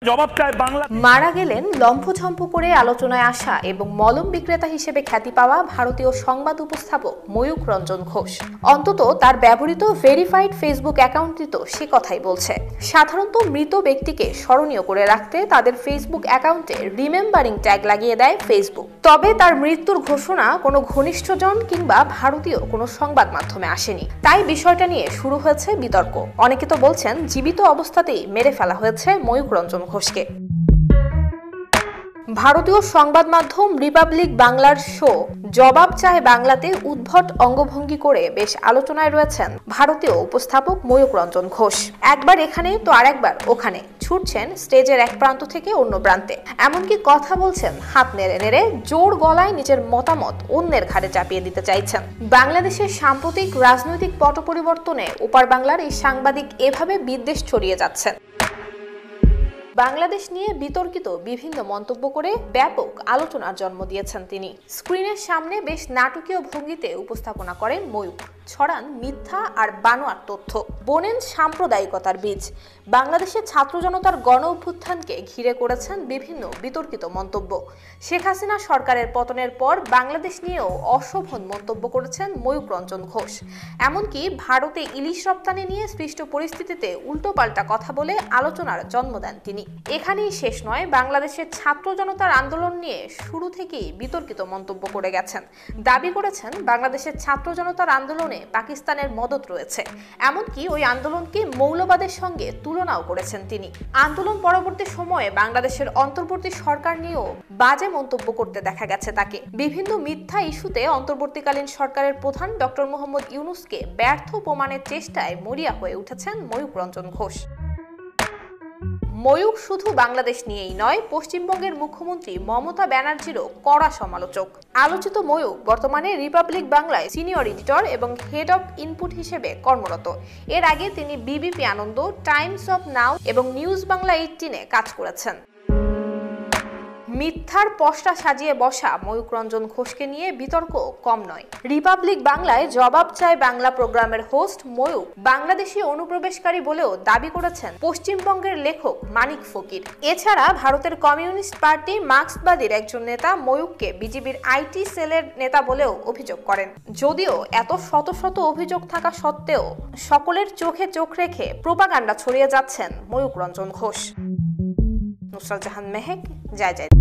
জবাব চায় বাংলা। মারা গেলেন লম্ফঝম্প করে আলোচনায় আসা এবং মলম বিক্রেতা হিসেবে খ্যাতি পাওয়া ভারতীয় সংবাদ উপস্থাপক ময়ূক রঞ্জন ঘোষ। অন্তত তার ব্যবহৃত ভেরিফাইড ফেসবুক অ্যাকাউন্টটি তো সে কথাই বলছে। সাধারণত মৃত ব্যক্তিকে স্মরণীয় করে রাখতে তাদের ফেসবুক অ্যাকাউন্টে রিমেম্বারিং ট্যাগ লাগিয়ে দেয় ফেসবুক। তবে তার মৃত্যুর ঘোষণা কোনো ঘনিষ্ঠজন কিংবা ভারতীয় কোনো সংবাদ মাধ্যমে আসেনি। তাই বিষয়টা নিয়ে শুরু হয়েছে বিতর্ক। অনেকে তো বলছেন জীবিত অবস্থাতেই মেরে ফেলা হয়েছে ময়ূক রঞ্জন ঘোষকে। ভারতীয় সংবাদ মাধ্যম রিপাবলিক বাংলার শো জবাব চায় বাংলাতে উদ্ভট অঙ্গভঙ্গি করে বেশ আলোচনায় রয়েছেন ভারতীয় উপস্থাপক ময়ূক রঞ্জন ঘোষ। একবার এখানে তো আরেকবার ওখানে ছুটছেন স্টেজের এক প্রান্ত থেকে অন্য প্রান্তে। এমনকি কথা বলছেন হাত নেড়ে নেড়ে, জোর গলায় নিজের মতামত অন্যের ঘাড়ে চাপিয়ে দিতে চাইছেন। বাংলাদেশের সাম্প্রতিক রাজনৈতিক পট পরিবর্তনে ওপার বাংলার এই সাংবাদিক এভাবে বিদ্বেষ ছড়িয়ে যাচ্ছেন। বাংলাদেশ নিয়ে বিতর্কিত বিভিন্ন মন্তব্য করে ব্যাপক আলোচনার জন্ম দিয়েছেন তিনি। স্ক্রিনের সামনে বেশ নাটকীয় ভঙ্গিতে উপস্থাপনা করেন ময়ূক, ছড়ান মিথ্যা আর বানোয়ার তথ্য, বোনেন সাম্প্রদায়িকতার বীজ। বাংলাদেশের ছাত্র জনতার গণ অভ্যুত্থানকে ঘিরে করেছেন বিভিন্ন বিতর্কিত মন্তব্য। শেখ হাসিনা সরকারের পতনের পর বাংলাদেশ নিয়েও অশোভন মন্তব্য করেছেন ময়ূক রঞ্জন ঘোষ। এমনকি ভারতে ইলিশ রপ্তানি নিয়ে সৃষ্ট পরিস্থিতিতে উল্টোপাল্টা কথা বলে আলোচনার জন্ম দেন তিনি। এখানেই শেষ নয়, বাংলাদেশের ছাত্র জনতার আন্দোলন নিয়ে শুরু থেকেই বিতর্কিত মন্তব্য করে গেছেন। দাবি করেছেন বাংলাদেশের ছাত্র জনতার আন্দোলনে পাকিস্তানের মদত রয়েছে। এমনকি ওই আন্দোলনকে মৌলবাদের সঙ্গে তুলনাও করেছেন তিনি। আন্দোলন পরবর্তী সময়ে বাংলাদেশের অন্তর্বর্তী সরকার নিয়েও বাজে মন্তব্য করতে দেখা গেছে তাকে। বিভিন্ন মিথ্যা ইস্যুতে অন্তর্বর্তীকালীন সরকারের প্রধান ডক্টর মোহাম্মদ ইউনূসকে ব্যর্থ প্রমাণের চেষ্টায় মরিয়া হয়ে উঠেছেন ময়ূক রঞ্জন ঘোষ। ময়ূক শুধু বাংলাদেশ নিয়েই নয়, পশ্চিমবঙ্গের মুখ্যমন্ত্রী মমতা ব্যানার্জিরও কড়া সমালোচক। আলোচিত ময়ূক বর্তমানে রিপাবলিক বাংলায় সিনিয়র এডিটর এবং হেড অব ইনপুট হিসেবে কর্মরত। এর আগে তিনি বিবিপি আনন্দ, টাইমস অব নাও এবং নিউজ বাংলা 18-এ কাজ করেছেন। মিথ্যার পসরা সাজিয়ে বসা ময়ূক রঞ্জন ঘোষকে নিয়ে বিতর্ক কম নয়। রিপাবলিক বাংলায় জবাব চায় বাংলা প্রোগ্রামের হোস্ট ময়ূক বাংলাদেশি অনুপ্রবেশকারী বলেও দাবি করেছেন পশ্চিমবঙ্গের লেখক মানিক ফকির। এছাড়া ভারতের কমিউনিস্ট পার্টি মার্ক্সবাদীর একজন নেতা ময়ূককে বিজিবির আইটি সেলের নেতা বলেও অভিযোগ করেন। যদিও এত শত শত অভিযোগ থাকা সত্ত্বেও সকলের চোখে চোখ রেখে প্রোপাগান্ডা ছড়িয়ে যাচ্ছেন ময়ূক রঞ্জন ঘোষ। নুসরাত জাহান মেহেক, জয় জয়।